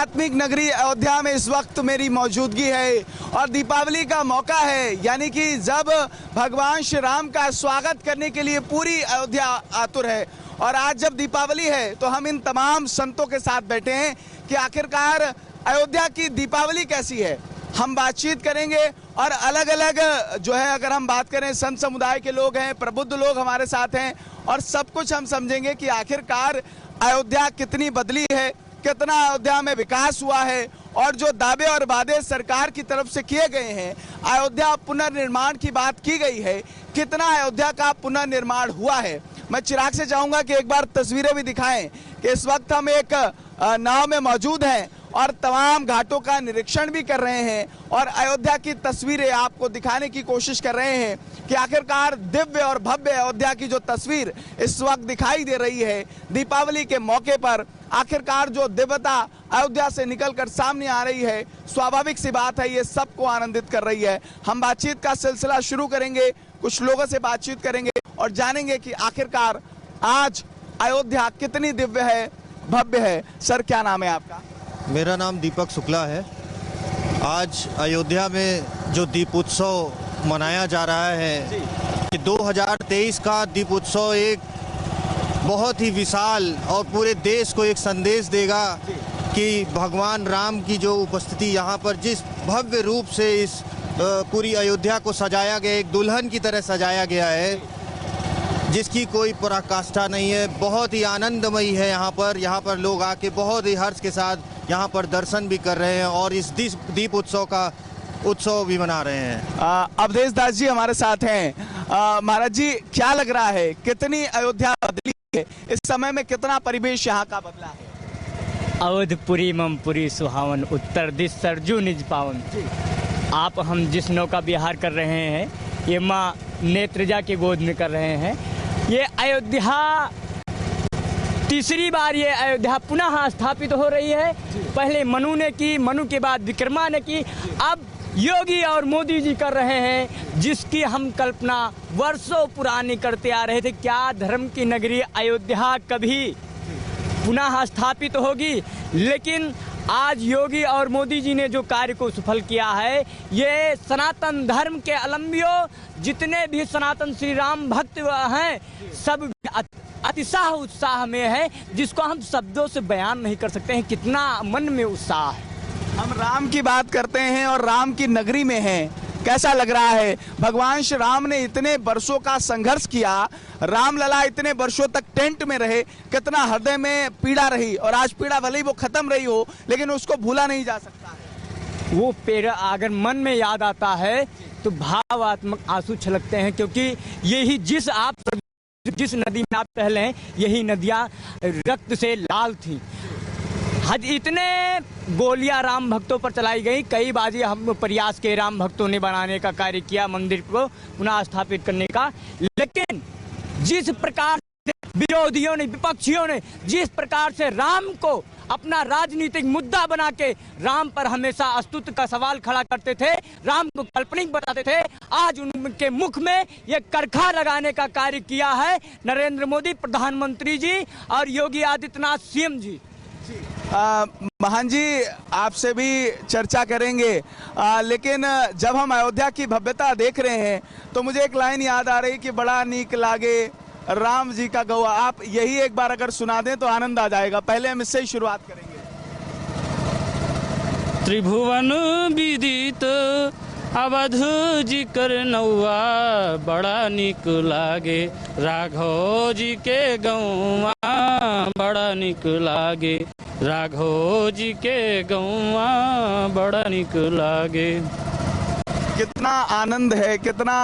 आध्यात्मिक नगरी अयोध्या में इस वक्त मेरी मौजूदगी है और दीपावली का मौका है, यानी कि जब भगवान श्री राम का स्वागत करने के लिए पूरी अयोध्या आतुर है। और आज जब दीपावली है तो हम इन तमाम संतों के साथ बैठे हैं कि आखिरकार अयोध्या की दीपावली कैसी है। हम बातचीत करेंगे और अलग अलग जो है, अगर हम बात करें, संत समुदाय के लोग हैं, प्रबुद्ध लोग हमारे साथ हैं और सब कुछ हम समझेंगे कि आखिरकार अयोध्या कितनी बदली है, कितना अयोध्या में विकास हुआ है और जो दावे और वादे सरकार की तरफ से किए गए हैं, अयोध्या पुनर्निर्माण की बात की गई है, कितना अयोध्या का पुनर्निर्माण हुआ है। मैं चिराग से चाहूंगा कि एक बार तस्वीरें भी दिखाएं कि इस वक्त हम एक नाव में मौजूद हैं और तमाम घाटों का निरीक्षण भी कर रहे हैं और अयोध्या की तस्वीरें आपको दिखाने की कोशिश कर रहे हैं कि आखिरकार दिव्य और भव्य अयोध्या की जो तस्वीर इस वक्त दिखाई दे रही है दीपावली के मौके पर, आखिरकार जो दिव्यता अयोध्या से निकलकर सामने आ रही है, स्वाभाविक सी बात है ये सबको आनंदित कर रही है। हम बातचीत का सिलसिला शुरू करेंगे, कुछ लोगों से बातचीत करेंगे और जानेंगे कि आखिरकार आज अयोध्या कितनी दिव्य है, भव्य है। सर, क्या नाम है आपका? मेरा नाम दीपक शुक्ला है। आज अयोध्या में जो दीप उत्सव मनाया जा रहा है कि 2023 का दीप उत्सव एक बहुत ही विशाल और पूरे देश को एक संदेश देगा कि भगवान राम की जो उपस्थिति यहाँ पर जिस भव्य रूप से इस पूरी अयोध्या को सजाया गया, एक दुल्हन की तरह सजाया गया है जिसकी कोई पराकाष्ठा नहीं है, बहुत ही आनंदमयी है। यहाँ पर लोग आके बहुत ही हर्ष के साथ यहाँ पर दर्शन भी कर रहे हैं और इस दीप उत्सव का उत्सव भी मना रहे हैं। अवधेश दास जी हमारे साथ हैं। महाराज जी, क्या लग रहा है, कितनी अयोध्या बदली है, इस समय में कितना परिवेश यहाँ का बदला है? अवधपुरी ममपुरी सुहावन, उत्तर दिश सरजू निज पावन। आप हम जिस नौका विहार कर रहे हैं ये माँ नेत्रजा की गोद में कर रहे हैं। ये अयोध्या तीसरी बार ये अयोध्या पुनः स्थापित हो रही है। पहले मनु ने की, मनु के बाद विक्रमा ने की, अब योगी और मोदी जी कर रहे हैं, जिसकी हम कल्पना वर्षों पुरानी करते आ रहे थे। क्या धर्म की नगरी अयोध्या कभी पुनः स्थापित होगी? लेकिन आज योगी और मोदी जी ने जो कार्य को सफल किया है, ये सनातन धर्म के अलंबियों, जितने भी सनातन श्री राम भक्त हैं, सब अतिशाह उत्साह में है, जिसको हम शब्दों से बयान नहीं कर सकते हैं कितना मन में उत्साह है। हम राम की बात करते हैं और राम की नगरी में हैं, कैसा लग रहा है? भगवान श्री राम ने इतने वर्षों का संघर्ष किया, राम लला इतने वर्षों तक टेंट में रहे, कितना हृदय में पीड़ा रही और आज पीड़ा भले ही वो खत्म रही हो लेकिन उसको भूला नहीं जा सकता है। वो पीड़ा अगर मन में याद आता है तो भावात्मक आंसू छलकते हैं, क्योंकि यही जिस नदी में आप टहले हैं, यही नदियाँ रक्त से लाल थी। हज इतने गोलियां राम भक्तों पर चलाई गई, कई बाजी हम प्रयास के राम भक्तों ने बनाने का कार्य किया, मंदिर को पुनः स्थापित करने का, लेकिन जिस प्रकार से विरोधियों ने, विपक्षियों ने जिस प्रकार से राम को अपना राजनीतिक मुद्दा बना के राम पर हमेशा अस्तित्व का सवाल खड़ा करते थे, राम को काल्पनिक बताते थे, आज उनके मुख में ये करखा लगाने का कार्य किया है नरेंद्र मोदी प्रधानमंत्री जी और योगी आदित्यनाथ सीएम जी। महान जी, आपसे भी चर्चा करेंगे, लेकिन जब हम अयोध्या की भव्यता देख रहे हैं तो मुझे एक लाइन याद आ रही कि बड़ा नीक लागे राम जी का गौआ। आप यही एक बार अगर सुना दें तो आनंद आ जाएगा। पहले हम इससे ही शुरुआत करेंगे। त्रिभुवन विदित अवध जी कर नौआ, बड़ा नीक लागे राघव जी के गौआ, बड़ा नीक लागे राघव जी के गौआ, बड़ा नीक लागे। कितना आनंद है, कितना,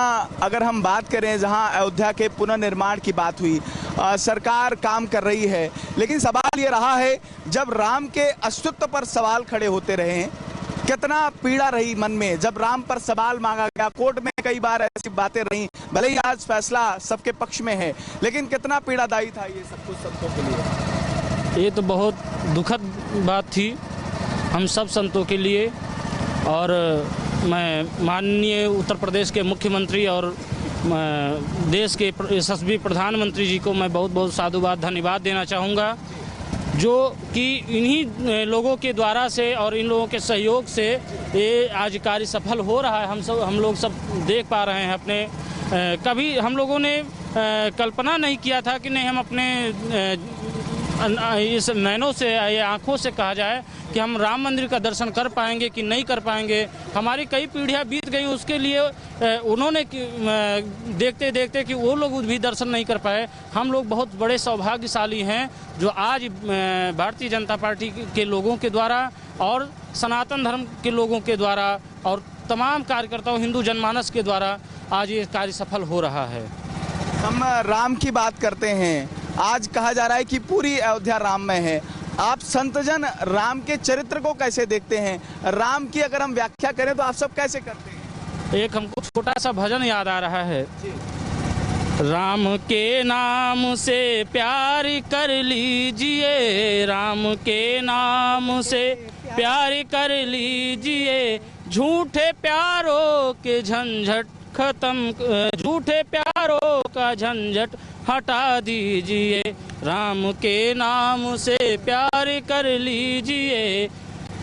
अगर हम बात करें जहां अयोध्या के पुनर्निर्माण की बात हुई, सरकार काम कर रही है, लेकिन सवाल ये रहा है जब राम के अस्तित्व पर सवाल खड़े होते रहे हैं, कितना पीड़ा रही मन में जब राम पर सवाल मांगा गया। कोर्ट में कई बार ऐसी बातें रही, भले ही आज फैसला सबके पक्ष में है, लेकिन कितना पीड़ादायी था ये सब कुछ संतों के लिए। ये तो बहुत दुखद बात थी हम सब संतों के लिए। और मैं माननीय उत्तर प्रदेश के मुख्यमंत्री और देश के यशस्वी प्रधानमंत्री जी को मैं बहुत बहुत साधुवाद धन्यवाद देना चाहूँगा, जो कि इन्हीं लोगों के द्वारा से और इन लोगों के सहयोग से ये आज कार्य सफल हो रहा है। हम लोग सब देख पा रहे हैं अपने कभी हम लोगों ने कल्पना नहीं किया था कि नहीं हम अपने इस नैनों से या आँखों से कहा जाए कि हम राम मंदिर का दर्शन कर पाएंगे कि नहीं कर पाएंगे। हमारी कई पीढ़ियां बीत गई उसके लिए उन्होंने देखते देखते कि वो लोग भी दर्शन नहीं कर पाए। हम लोग बहुत बड़े सौभाग्यशाली हैं जो आज भारतीय जनता पार्टी के लोगों के द्वारा और सनातन धर्म के लोगों के द्वारा और तमाम कार्यकर्ताओं हिंदू जनमानस के द्वारा आज ये कार्य सफल हो रहा है। हम राम की बात करते हैं, आज कहा जा रहा है कि पूरी अयोध्या राममय है। आप संतजन राम के चरित्र को कैसे देखते हैं? राम की अगर हम व्याख्या करें तो आप सब कैसे करते हैं? एक हमको छोटा सा भजन याद आ रहा है। राम के नाम से प्यार कर लीजिए, राम के नाम से प्यार कर लीजिए, झूठे प्यारों के झंझट खत्म, झूठे प्यारों का झंझट हटा दीजिए, राम के नाम से प्यार कर लीजिए,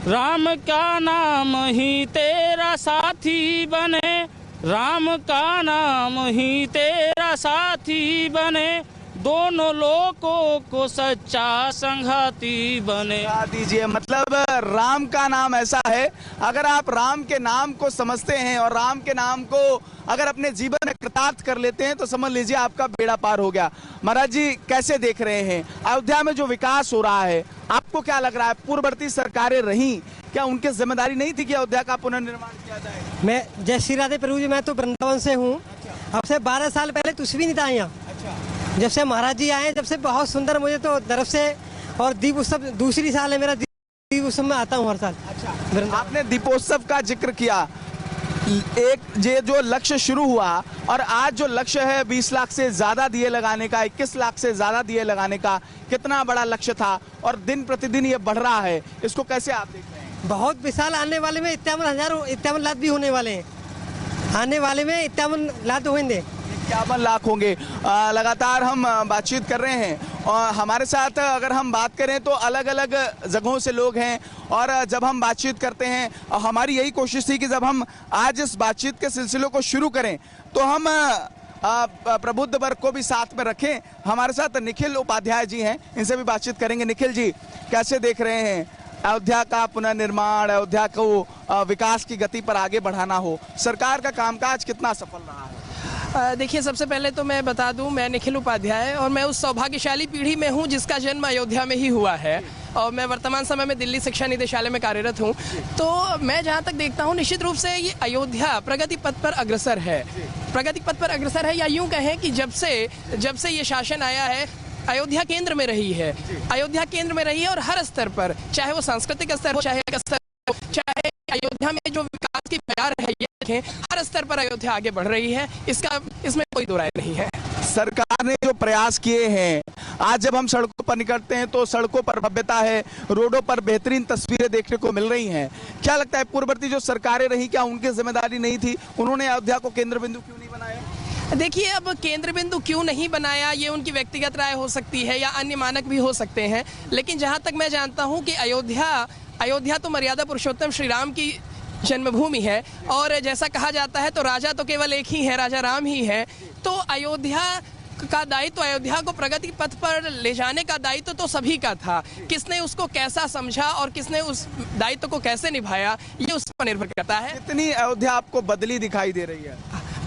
राम का नाम ही तेरा साथी बने, राम का नाम ही तेरा साथी बने, दोनों लोगों को सच्चा संघाती बने। दीजिए मतलब राम का नाम ऐसा है, अगर आप राम के नाम को समझते हैं और राम के नाम को अगर अपने जीवन में कृतार्थ कर लेते हैं तो समझ लीजिए आपका बेड़ा पार हो गया। महाराज जी कैसे देख रहे हैं अयोध्या में जो विकास हो रहा है? आपको क्या लग रहा है पूर्ववर्ती सरकारें रही, क्या उनकी जिम्मेदारी नहीं थी कि अयोध्या का पुनर्निर्माण किया जाए? मैं जय श्री राधे प्रभु जी, मैं तो वृंदावन से हूँ। अब से 12 साल पहले कुछ भी नहीं था यहाँ। जब से महाराज जी आए जब से बहुत सुंदर, मुझे तो तरफ से और दीप उत्सव दूसरी साल है मेरा, दीप उत्सव में आता हूँ हर साल। आपने दीपोत्सव का जिक्र किया, एक ये जो लक्ष्य शुरू हुआ और आज जो लक्ष्य है 20 लाख से ज्यादा दिए लगाने का, 21 लाख से ज्यादा दिए लगाने का, कितना बड़ा लक्ष्य था और दिन प्रतिदिन ये बढ़ रहा है, इसको कैसे आप देख रहे हैं? बहुत विशाल, आने वाले में 51 लाख भी होने वाले हैं, आने वाले में 51 लाख होंगे, 51 लाख होंगे। लगातार हम बातचीत कर रहे हैं और हमारे साथ अगर हम बात करें तो अलग अलग जगहों से लोग हैं और जब हम बातचीत करते हैं हमारी यही कोशिश थी कि जब हम आज इस बातचीत के सिलसिले को शुरू करें तो हम प्रबुद्ध वर्ग को भी साथ में रखें। हमारे साथ निखिल उपाध्याय जी हैं, इनसे भी बातचीत करेंगे। निखिल जी कैसे देख रहे हैं अयोध्या का पुनर्निर्माण, अयोध्या को विकास की गति पर आगे बढ़ाना हो, सरकार का कामकाज कितना सफल रहा है? देखिए, सबसे पहले तो मैं बता दूं, मैं निखिल उपाध्याय और मैं उस सौभाग्यशाली पीढ़ी में हूं जिसका जन्म अयोध्या में ही हुआ है और मैं वर्तमान समय में दिल्ली शिक्षा निदेशालय में कार्यरत हूं। तो मैं जहां तक देखता हूं निश्चित रूप से ये अयोध्या प्रगति पथ पर अग्रसर है, प्रगति पथ पर अग्रसर है, या यूं कहें कि जब से ये शासन आया है अयोध्या केंद्र में रही है, अयोध्या केंद्र में रही है और हर स्तर पर, चाहे वो सांस्कृतिक स्तर हो, चाहे अयोध्या में जो विकास की प्यार है, ये देखें हर स्तर पर अयोध्या आगे बढ़ रही है, इसमें कोई दो राय नहीं है। सरकार ने जो प्रयास किए हैं, आज जब हम सड़कों पर निकलते हैं तो सड़कों पर भव्यता है, रोडों पर बेहतरीन तस्वीरें देखने को मिल रही हैं। क्या लगता है पूर्ववर्ती जो सरकारें रही, क्या उनकी जिम्मेदारी नहीं थी? उन्होंने अयोध्या को केंद्र बिंदु क्यों नहीं बनाया? देखिए, अब केंद्र बिंदु क्यों नहीं बनाया ये उनकी व्यक्तिगत राय हो सकती है या अन्य मानक भी हो सकते हैं, लेकिन जहां तक मैं जानता हूं कि अयोध्या तो मर्यादा पुरुषोत्तम श्री राम की जन्मभूमि है और जैसा कहा जाता है तो राजा तो केवल एक ही है, राजा राम ही है। तो अयोध्या का दायित्व, अयोध्या को प्रगति पथ पर ले जाने का दायित्व तो सभी का था। किसने उसको कैसा समझा और किसने उस दायित्व को कैसे निभाया, ये उस पर निर्भर करता है। कितनी अयोध्या आपको बदली दिखाई दे रही है?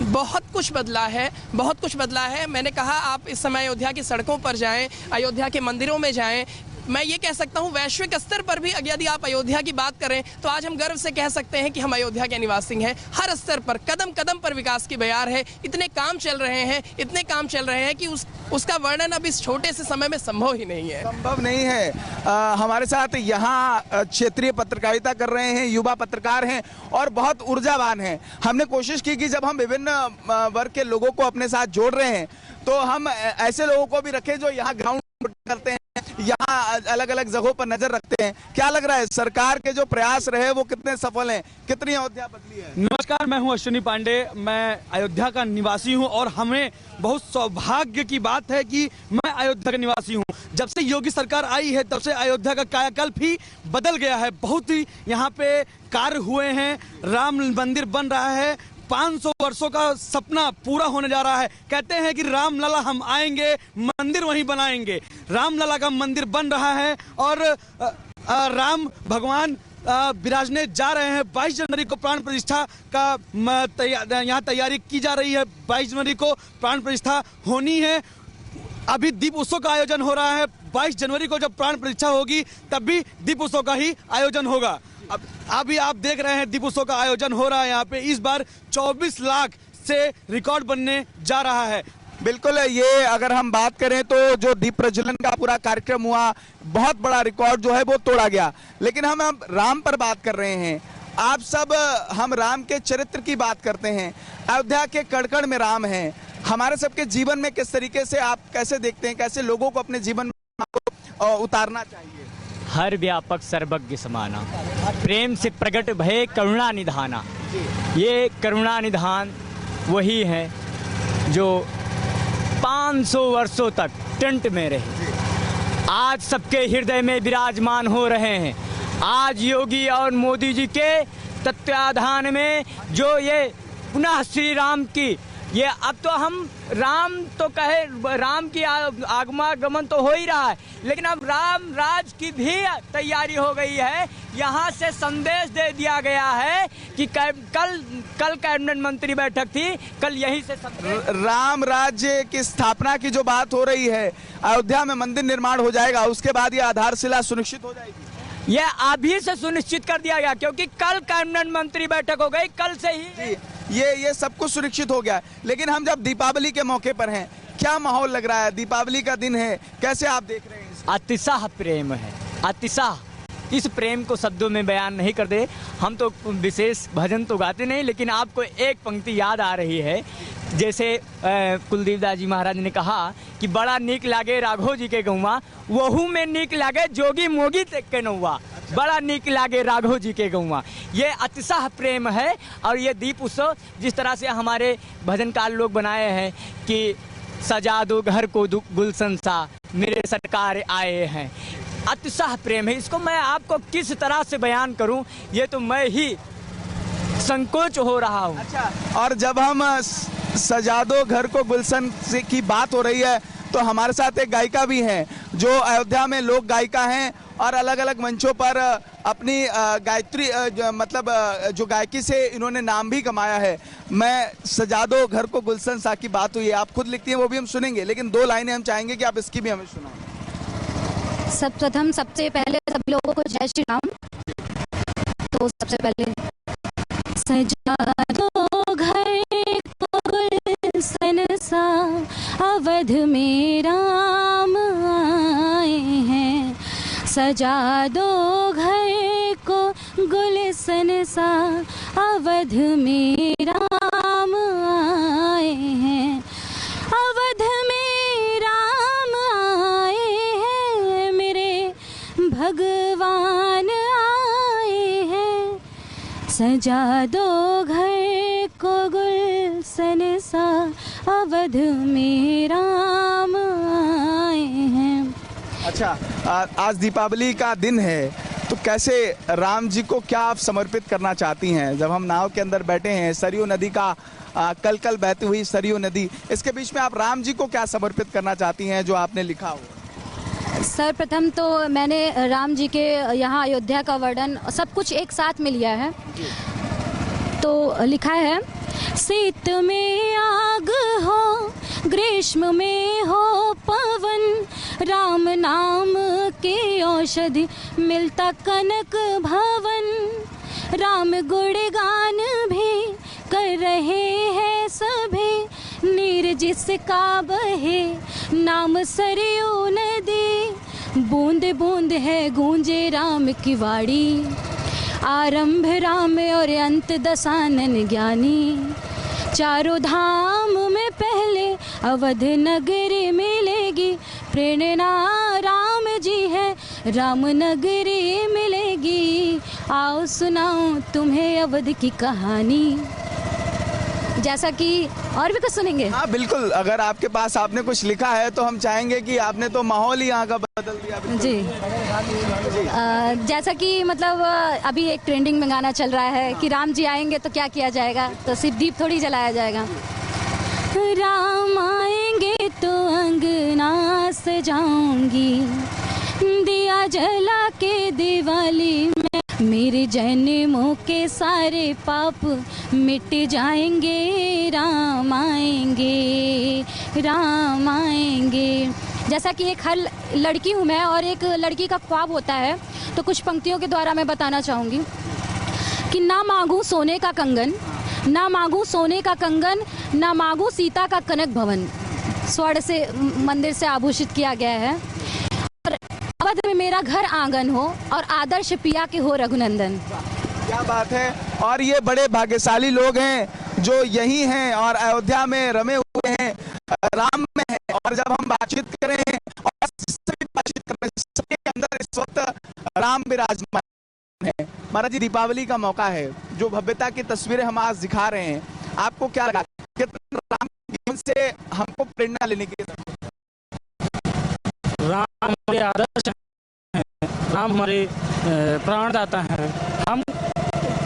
बहुत कुछ बदला है, बहुत कुछ बदला है। मैंने कहा आप इस समय अयोध्या की सड़कों पर जाएं, अयोध्या के मंदिरों में जाएं। मैं ये कह सकता हूँ वैश्विक स्तर पर भी यदि आप अयोध्या की बात करें तो आज हम गर्व से कह सकते हैं कि हम अयोध्या के निवासी हैं। हर स्तर पर कदम कदम पर विकास की बयार है। इतने काम चल रहे हैं कि उसका वर्णन अब इस छोटे से समय में संभव ही नहीं है, संभव नहीं है। हमारे साथ यहाँ क्षेत्रीय पत्रकारिता कर रहे हैं युवा पत्रकार हैं और बहुत ऊर्जावान हैं। हमने कोशिश की कि जब हम विभिन्न वर्ग के लोगों को अपने साथ जोड़ रहे हैं तो हम ऐसे लोगों को भी रखें जो यहाँ ग्राउंड करते हैं, यहाँ अलग अलग जगहों पर नजर रखते हैं। क्या लग रहा है सरकार के जो प्रयास रहे वो कितने सफल हैं, कितनी अयोध्या बदली है? नमस्कार, मैं हूं अश्विनी पांडे। मैं अयोध्या का निवासी हूं और हमें बहुत सौभाग्य की बात है कि मैं अयोध्या का निवासी हूं। जब से योगी सरकार आई है तब से अयोध्या का कायाकल्प ही बदल गया है। बहुत ही यहाँ पे कार्य हुए हैं, राम मंदिर बन रहा है, 500 वर्षों का सपना पूरा होने जा रहा है। कहते हैं कि रामलला हम आएंगे, मंदिर वहीं बनाएंगे। रामलला का मंदिर बन रहा है और राम भगवान विराजने जा रहे हैं। 22 जनवरी को प्राण प्रतिष्ठा का यहाँ तैयारी की जा रही है। 22 जनवरी को प्राण प्रतिष्ठा होनी है। अभी दीप उत्सव का आयोजन हो रहा है। 22 जनवरी को जब प्राण प्रतिष्ठा होगी तब भी दीप उत्सव का ही आयोजन होगा। अब अभी आप देख रहे हैं दीप उत्सव का आयोजन हो रहा है यहाँ पे। इस बार 24 लाख से रिकॉर्ड बनने जा रहा है। बिल्कुल, ये अगर हम बात करें तो जो दीप प्रज्वलन का पूरा कार्यक्रम हुआ, बहुत बड़ा रिकॉर्ड जो है वो तोड़ा गया। लेकिन हम अब राम पर बात कर रहे हैं। आप सब हम राम के चरित्र की बात करते हैं। अयोध्या के कण-कण में राम हैं। हमारे सबके जीवन में किस तरीके से आप कैसे देखते हैं, कैसे लोगों को अपने जीवन में उतारना चाहिए? हर व्यापक सर्वज्ञ समाना, प्रेम से प्रकट भय करुणा निधाना। ये करुणा निधान वही है जो 500 वर्षों तक टेंट में रहे, आज सबके हृदय में विराजमान हो रहे हैं। आज योगी और मोदी जी के तत्वाधान में जो ये पुनः श्री राम की, ये अब तो हम राम तो कहे, राम की आगमन तो हो ही रहा है, लेकिन अब राम राज की भी तैयारी हो गई है। यहाँ से संदेश दे दिया गया है कि कल कैबिनेट मंत्री बैठक थी, कल यहीं से राम राज्य की स्थापना की जो बात हो रही है, अयोध्या में मंदिर निर्माण हो जाएगा, उसके बाद ये आधारशिला सुनिश्चित हो जाएगी। यह अभी से सुनिश्चित कर दिया गया क्योंकि कल कैबिनेट मंत्री बैठक हो गई, कल से ही ये सब कुछ सुनिश्चित हो गया। लेकिन हम जब दीपावली के मौके पर हैं, क्या माहौल लग रहा है? दीपावली का दिन है, कैसे आप देख रहे हैं? अतिशाह प्रेम है, अतिशाह। इस प्रेम को शब्दों में बयान नहीं कर दे। हम तो विशेष भजन तो गाते नहीं, लेकिन आपको एक पंक्ति याद आ रही है। जैसे कुलदीप दास जी महाराज ने कहा कि बड़ा नीक लागे राघव जी के गौवा, वहू में नीक लागे जोगी मोगी के नौवा। बड़ा नीक लागे राघव जी के गौवा, ये अतिशाह प्रेम है। और ये दीप उत्सव जिस तरह से हमारे भजनकार लोग बनाए हैं कि सजा दो घर को गुलशन सा मेरे सरकार आए हैं, अतिशाह प्रेम है। इसको मैं आपको किस तरह से बयान करूं, ये तो मैं ही संकोच हो रहा हूं। अच्छा, और जब हम सजा दो घर को गुलशन से की बात हो रही है तो हमारे साथ एक गायिका भी हैं जो अयोध्या में लोक गायिका हैं और अलग अलग मंचों पर अपनी गायत्री मतलब जो गायकी से इन्होंने नाम भी कमाया है। मैं सजा दो घर को गुलशन सा की बात हुई है, आप खुद लिखती हैं, वो भी हम सुनेंगे, लेकिन 2 लाइनें हम चाहेंगे कि आप इसकी भी हमें सुनाएं। सर्वप्रथम सबसे पहले सभी लोगों को जय श्री राम। तो सबसे पहले सजा दो घर को गुलशन सा अवध में राम आए हैं। सजा दो घर को गुलशन सा अवध में राम आए हैं। अवध में राम आए हैं, मेरे भगवान आए हैं। सजा दो घर को गुलशन सा अवध में राम आए हैं। अच्छा, आज दीपावली का दिन है, तो कैसे राम जी को क्या आप समर्पित करना चाहती हैं? जब हम नाव के अंदर बैठे हैं, सरयू नदी का कल कल बहती हुई सरयू नदी, इसके बीच में आप राम जी को क्या समर्पित करना चाहती हैं जो आपने लिखा हो? सर्वप्रथम तो मैंने राम जी के यहाँ अयोध्या का वर्णन सब कुछ एक साथ में लिया है। तो लिखा है, शीत में आग हो, ग्रीष्म में हो पवन, राम नाम की औषधि मिलता कनक भवन। राम गुणगान भी कर रहे हैं सभी, नीर जिसका बहे नाम सरयू नदी। बूंद बूंद है गूंजे राम की वाणी, आरंभ राम और अंत दशानन ज्ञानी। चारों धाम में पहले अवध नगरी मिलेगी, प्रेरणा राम जी है, राम नगरी मिलेगी, आओ सुनाऊं तुम्हें अवध की कहानी। जैसा कि और भी कुछ सुनेंगे? हाँ बिल्कुल, अगर आपके पास आपने कुछ लिखा है तो हम चाहेंगे कि आपने तो माहौल ही यहाँ का बदल दिया। जी जैसा कि मतलब अभी एक ट्रेंडिंग में गाना चल रहा है कि राम जी आएंगे तो क्या किया जाएगा, तो सिर्फ दीप थोड़ी जलाया जाएगा। राम आएंगे तो अंगना सजाऊंगी, दिया जला के दिवाली में, मेरे जन्मों के सारे पाप मिट जाएंगे, राम आएंगे, राम आएंगे। जैसा कि एक हर लड़की हूँ मैं और एक लड़की का ख्वाब होता है, तो कुछ पंक्तियों के द्वारा मैं बताना चाहूँगी कि ना मांगू सोने का कंगन, ना मांगू सोने का कंगन, ना मांगू सीता का कनक भवन, स्वर्ण से मंदिर से आभूषित किया गया है, और अवध में मेरा घर आंगन हो और आदर्श पिया के हो रघुनंदन। क्या बात है। और ये बड़े भाग्यशाली लोग हैं जो यही हैं और अयोध्या में रमे हुए हैं, राम में हैं। और जब हम बातचीत करें और बातचीत करें, सबके अंदर इस वक्त राम विराजमान है। महाराज जी, दीपावली का मौका है, जो भव्यता की तस्वीरें हम आज दिखा रहे हैं, आपको क्या लगा कितना राम के जीवन से हमको प्रेरणा लेने की? राम हमारे आदर्श हैं, राम हमारे प्राणदाता हैं। हम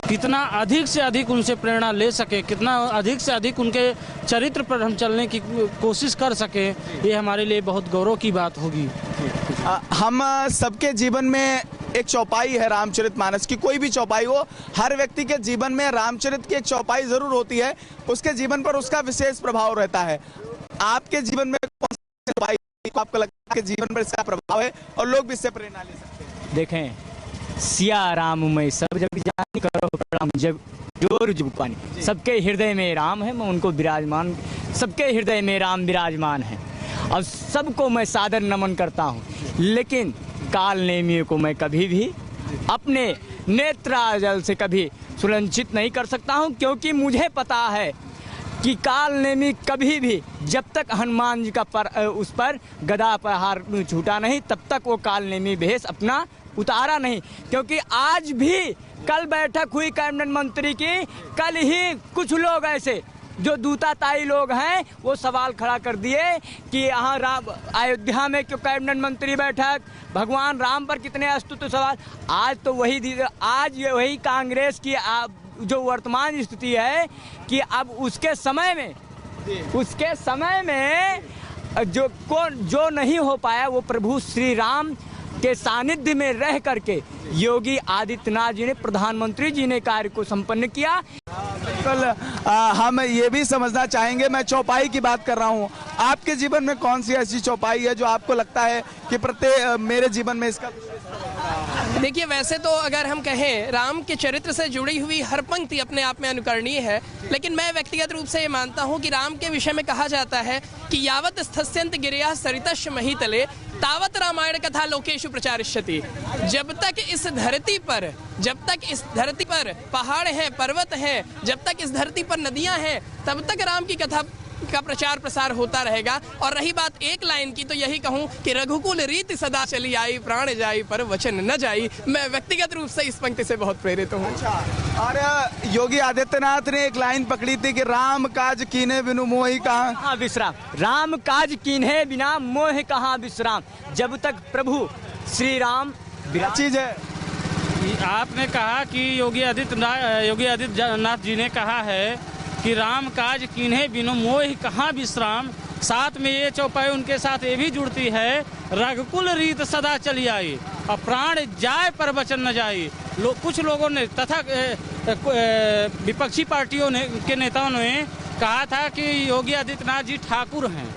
कितना अधिक से अधिक उनसे प्रेरणा ले सके, कितना अधिक से अधिक उनके चरित्र पर हम चलने की कोशिश कर सके, ये हमारे लिए बहुत गौरव की बात होगी। हम सबके जीवन में एक चौपाई है रामचरितमानस की, कोई भी चौपाई हो, हर व्यक्ति के जीवन में रामचरित की एक चौपाई जरूर होती है, उसके जीवन पर उसका विशेष प्रभाव रहता है। आपके जीवन में कौन सी चौपाई आपको लगता है कि जीवन पर इसका प्रभाव है और लोग भी इससे प्रेरणा ले सकते हैं? देखें, सिया राम मैं सब जग जानी, करो प्रणाम जब जोर जुग पानी, सबके हृदय में राम है, मैं उनको विराजमान, सबके हृदय में राम विराजमान है और सबको मैं सादर नमन करता हूँ। लेकिन काल नेमियों को मैं कभी भी अपने नेत्राजल से कभी सुलंचित नहीं कर सकता हूँ, क्योंकि मुझे पता है कि काल नेमी कभी भी, जब तक हनुमान जी का उस पर गदा प्रहार छूटा नहीं, तब तक वो काल नेमी भेष अपना उतारा नहीं। क्योंकि आज भी कल बैठक हुई कैबिनेट मंत्री की, कल ही कुछ लोग ऐसे जो दूताताई लोग हैं वो सवाल खड़ा कर दिए कि यहाँ अयोध्या में क्यों कैबिनेट मंत्री बैठक, भगवान राम पर कितने अस्तुत्व सवाल। आज तो वही कांग्रेस की जो वर्तमान स्थिति है कि अब उसके समय में जो नहीं हो पाया, वो प्रभु श्री राम के सानिध्य में रह करके योगी आदित्यनाथ जी ने, प्रधानमंत्री जी ने कार्य को संपन्न किया। बिल्कुल, हम ये भी समझना चाहेंगे, मैं चौपाई की बात कर रहा हूँ, आपके जीवन में कौन सी ऐसी चौपाई है जो आपको लगता है कि प्रत्येक मेरे जीवन में इसका? देखिए, वैसे तो अगर हम कहें राम के चरित्र से जुड़ी हुई हर पंक्ति अपने आप में अनुकरणीय है, लेकिन मैं व्यक्तिगत रूप से ये मानता हूँ कि राम के विषय में कहा जाता है कि यावत स्थस्यन्त गिरिया सरितश्च महीतले तावत रामायण कथा लोकेषु प्रचारिष्यति। जब तक इस धरती पर पहाड़ हैं, पर्वत हैं, जब तक इस धरती पर नदियां हैं, तब तक राम की कथा का प्रचार प्रसार होता रहेगा। और रही बात एक लाइन की, तो यही कहूँ कि रघुकुल रीति सदा चली आई, प्राण जाई पर वचन न जाई। मैं व्यक्तिगत रूप से इस पंक्ति से बहुत प्रेरित हूँ। और योगी आदित्यनाथ ने एक लाइन पकड़ी थी कि राम काज कीन्हे बिनु मोहि कहाँ विश्राम, राम काज कीन्हे बिना मोह कहाँ विश्राम। जब तक प्रभु श्री राम चीज है। आपने कहा कि योगी आदित्यनाथ जी ने कहा है कि राम काज कीन्हे बिनु मोह कहाँ विश्राम। साथ में ये चौपाई उनके साथ ये भी जुड़ती है, रघुकुल रीत सदा चली आई और प्राण जाए पर वचन न जाए। कुछ लोगों ने तथा विपक्षी पार्टियों के नेताओं ने कहा था कि योगी आदित्यनाथ जी ठाकुर हैं,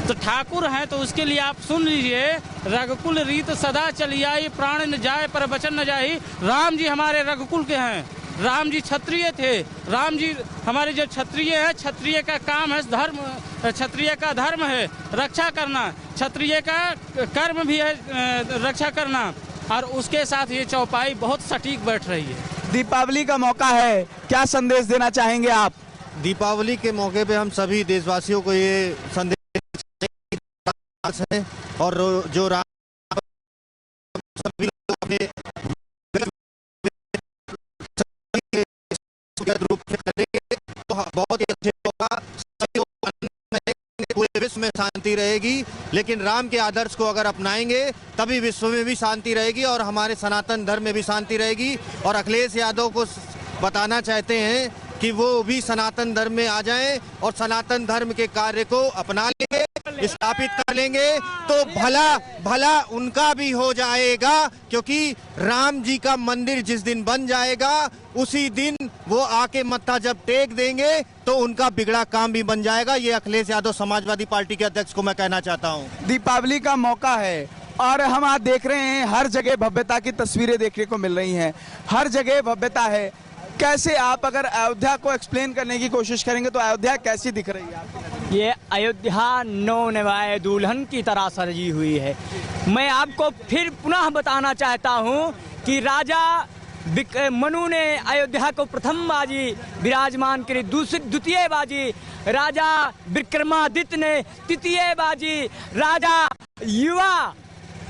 तो ठाकुर हैं तो उसके लिए आप सुन लीजिए, रघुकुल रीत सदा चली आई, प्राण न जाए पर वचन न जाए। राम जी हमारे रघुकुल के हैं, राम जी क्षत्रिय थे, राम जी हमारे जो क्षत्रिय है, क्षत्रिय का काम है धर्म, क्षत्रिय का धर्म है रक्षा करना, क्षत्रिय का कर्म भी है रक्षा करना। और उसके साथ ये चौपाई बहुत सटीक बैठ रही है। दीपावली का मौका है, क्या संदेश देना चाहेंगे आप? दीपावली के मौके पे हम सभी देशवासियों को ये संदेश हैं और जो राम सभी लोग अपने रूप में करेंगे तो बहुत ही अच्छे होगा। सभी पूरे विश्व में शांति रहेगी, लेकिन राम के आदर्श को अगर अपनाएंगे तभी विश्व में भी शांति रहेगी और हमारे सनातन धर्म में भी शांति रहेगी। और अखिलेश यादव को बताना चाहते हैं कि वो भी सनातन धर्म में आ जाएं और सनातन धर्म के कार्य को अपना लेंगे, स्थापित कर लेंगे तो भला उनका भी हो जाएगा। क्योंकि राम जी का मंदिर जिस दिन बन जाएगा उसी दिन वो आके मत्था जब टेक देंगे तो उनका बिगड़ा काम भी बन जाएगा। ये अखिलेश यादव समाजवादी पार्टी के अध्यक्ष को मैं कहना चाहता हूँ। दीपावली का मौका है और हम आज देख रहे हैं हर जगह भव्यता की तस्वीरें देखने को मिल रही हैं, हर जगह भव्यता है। कैसे आप अगर अयोध्या को एक्सप्लेन करने की कोशिश करेंगे तो अयोध्या कैसी दिख रही है आपको? ये अयोध्या नौ नवाए दुल्हन की तरह सजी हुई है। मैं आपको फिर पुनः बताना चाहता हूँ कि राजा मनु ने अयोध्या को प्रथम बाजी विराजमान करी, द्वितीय बाजी राजा विक्रमादित्य ने, तृतीय बाजी राजा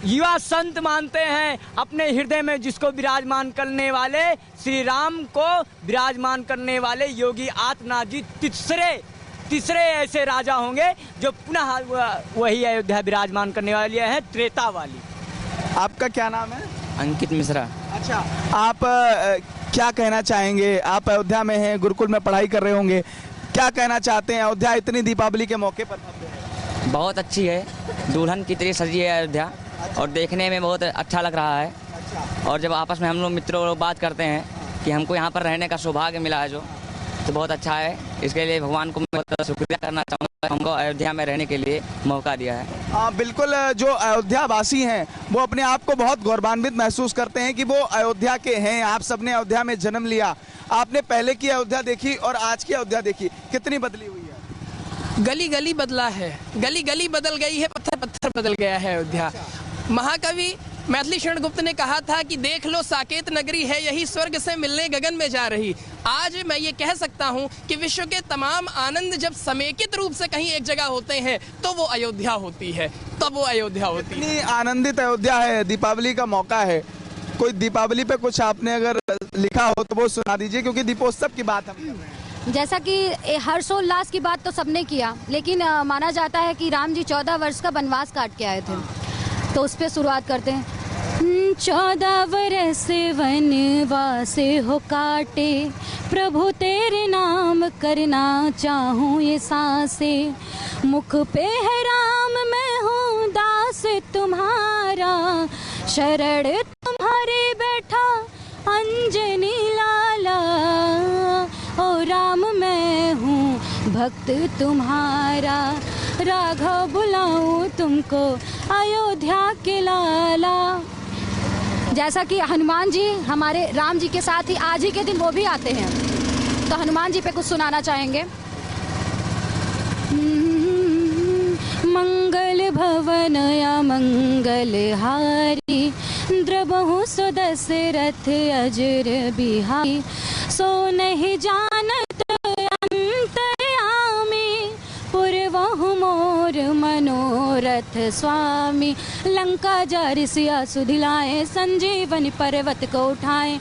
युवा संत मानते हैं अपने हृदय में जिसको विराजमान करने वाले श्री राम को विराजमान करने वाले योगी आदित्यनाथ जी तीसरे ऐसे राजा होंगे जो पुनः वही अयोध्या विराजमान करने वाले हैं, त्रेता वाली। आपका क्या नाम है? अंकित मिश्रा। अच्छा, आप क्या कहना चाहेंगे? आप अयोध्या में हैं, गुरुकुल में पढ़ाई कर रहे होंगे, क्या कहना चाहते हैं? अयोध्या इतनी दीपावली के मौके पर बहुत अच्छी है, दुल्हन की तरह सजी है अयोध्या और देखने में बहुत अच्छा लग रहा है। और जब आपस में हम लोग मित्रों लोग बात करते हैं कि हमको यहाँ पर रहने का सौभाग्य मिला है जो, तो बहुत अच्छा है। इसके लिए भगवान को मैं बहुत शुक्रिया करना चाहूँगा, हमको अयोध्या में रहने के लिए मौका दिया है। बिल्कुल, जो अयोध्या वासी हैं वो अपने आप को बहुत गौरवान्वित महसूस करते हैं कि वो अयोध्या के हैं। आप सबने अयोध्या में जन्म लिया, आपने पहले की अयोध्या देखी और आज की अयोध्या देखी, कितनी बदली हुई है? गली गली बदला है, गली गली बदल गई है, पत्थर पत्थर बदल गया है अयोध्या। महाकवि मैथिली शरण गुप्त ने कहा था कि देख लो साकेत नगरी है यही स्वर्ग से मिलने गगन में जा रही। आज मैं ये कह सकता हूँ कि विश्व के तमाम आनंद जब समेकित रूप से कहीं एक जगह होते हैं तो वो अयोध्या होती है, तब वो अयोध्या होती है। इतनी आनंदित अयोध्या है, दीपावली का मौका है, कोई दीपावली पे कुछ आपने अगर लिखा हो तो वो सुना दीजिए, क्योंकि दीपोत्सव की बात हम कर रहे हैं। जैसा कि हर्षोल्लास की बात तो सबने किया, लेकिन माना जाता है कि राम जी 14 वर्ष का वनवास काट के आए थे, तो उस पर शुरुआत करते हैं। 14 वर्ष वनवास हो काटे, प्रभु तेरे नाम करना चाहूँ ये सांसे, मुख पे है राम मैं हूँ दास तुम्हारा, शरण तुम्हारे बैठा अंजनी लाला, ओ राम मैं हूँ भक्त तुम्हारा, राघव बुलाऊं तुमको अयोध्या के लाला। जैसा कि हनुमान जी हमारे राम जी के साथ ही आज ही के दिन वो भी आते हैं, तो हनुमान जी पे कुछ सुनाना चाहेंगे। मंगल भवन या मंगल हारी, द्रबहु सो दशरथ अजर बिहारी, सो नहीं जानत अंतर्यामी, पूर्वहु मोर मनोरथ स्वामी, लंका जारि सिया सुधिलाए, संजीवनी पर्वत को उठाए,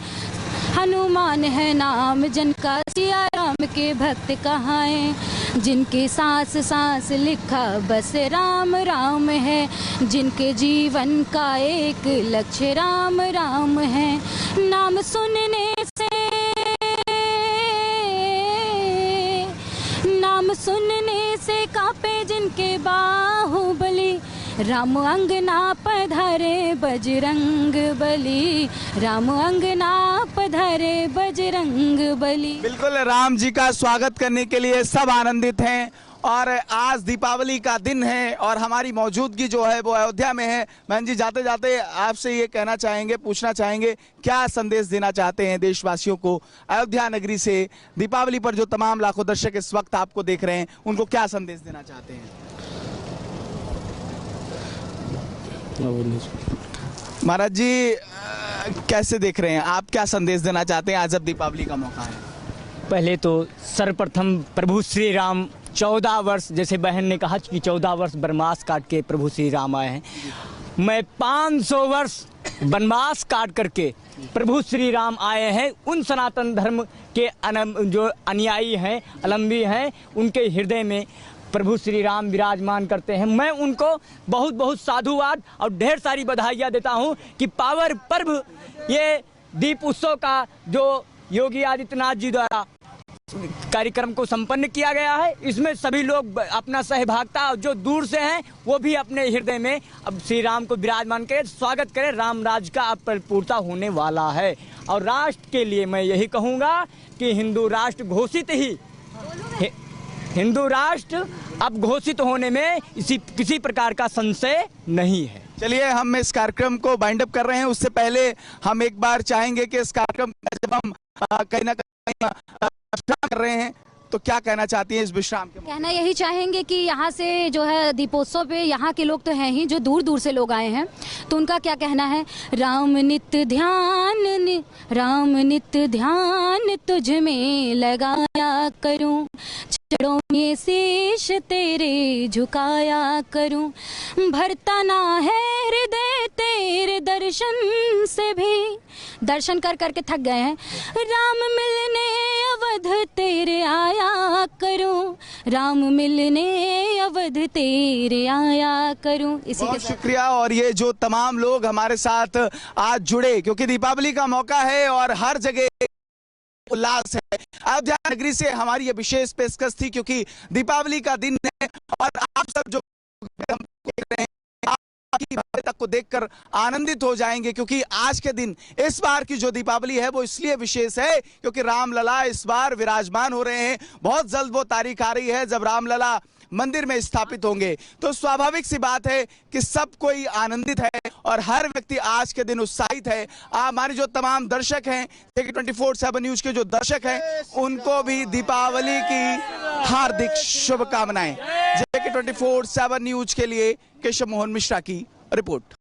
हनुमान है नाम जिनका, सिया राम के भक्त कहाए, जिनके सांस सांस लिखा बस राम राम है, जिनके जीवन का एक लक्ष्य राम राम है, नाम सुनने से कांपे जिनके बाहुबली, राम अंगना पधारे बजरंग बली, राम अंगना पधारे बजरंग बली। बिल्कुल, राम जी का स्वागत करने के लिए सब आनंदित हैं और आज दीपावली का दिन है और हमारी मौजूदगी जो है वो अयोध्या में है। बहन जी, जाते जाते आपसे ये कहना चाहेंगे, पूछना चाहेंगे, क्या संदेश देना चाहते हैं देशवासियों को अयोध्या नगरी से? दीपावली पर जो तमाम लाखों दर्शक इस वक्त आपको देख रहे हैं, उनको क्या संदेश देना चाहते हैं? महाराज जी, कैसे देख रहे हैं आप, क्या संदेश देना चाहते हैं आज जब दीपावली का मौका है? पहले तो सर्वप्रथम प्रभु श्री राम 14 वर्ष, जैसे बहन ने कहा कि 14 वर्ष वनवास काट के प्रभु श्री राम आए हैं, मैं 500 वर्ष वनवास काट करके प्रभु श्री राम आए हैं। उन सनातन धर्म के जो अनुयायी हैं, अवलंबी हैं, उनके हृदय में प्रभु श्री राम विराजमान करते हैं। मैं उनको बहुत बहुत साधुवाद और ढेर सारी बधाइयाँ देता हूँ कि पावन पर्व ये दीप उत्सव का जो योगी आदित्यनाथ जी द्वारा कार्यक्रम को संपन्न किया गया है, इसमें सभी लोग अपना सहभागिता, जो दूर से हैं वो भी अपने हृदय में अब श्री राम को विराजमान करें, स्वागत करें। राम राज्य का अब परिपूर्णता होने वाला है और राष्ट्र के लिए मैं यही कहूँगा कि हिंदू राष्ट्र घोषित ही हिंदू राष्ट्र अब घोषित होने में किसी प्रकार का संशय नहीं है। चलिए, हम इस कार्यक्रम को बाइंड अप कर रहे हैं। उससे पहले हम एक बार चाहेंगे कि इस कार्यक्रम में जब हम कहीं ना कहीं विश्राम कर रहे हैं तो क्या कहना चाहती हैं इस विश्राम के? कहना यही चाहेंगे कि यहाँ से जो है दीपोत्सव पे यहाँ के लोग तो हैं ही, जो दूर दूर से लोग आए हैं, तो उनका क्या कहना है? राम नित्य ध्यान तुझ में लगाया करूं, चरणों में शीश तेरे झुकाया करूं, भरता ना है हृदय तेरे दर्शन से भी। दर्शन कर करके थक गए हैं। राम मिलने अवध तेरे आया करूं, राम मिलने अवध तेरे आया करूं। इसी बहुत के साथ शुक्रिया। और ये जो तमाम लोग हमारे साथ आज जुड़े, क्योंकि दीपावली का मौका है और हर जगह उल्लास है। अयोध्या नगरी से हमारी ये विशेष पेशकश थी, क्योंकि दीपावली का दिन है और आप सब जो देख रहे हैं की भव्यता को देखकर आनंदित हो जाएंगे, क्योंकि आज के दिन, इस बार की जो दीपावली है वो इसलिए विशेष है क्योंकि रामलला इस बार विराजमान हो रहे हैं। बहुत जल्द वो तारीख आ रही है जब रामलला मंदिर में स्थापित होंगे, तो स्वाभाविक सी बात है कि सब कोई आनंदित है और हर व्यक्ति आज के दिन उत्साहित है। हमारे जो तमाम दर्शक हैं, JK 24/7 न्यूज के जो दर्शक हैं, उनको भी दीपावली की हार्दिक शुभकामनाएं। JK 24/7 न्यूज के लिए केशव मोहन मिश्रा की रिपोर्ट।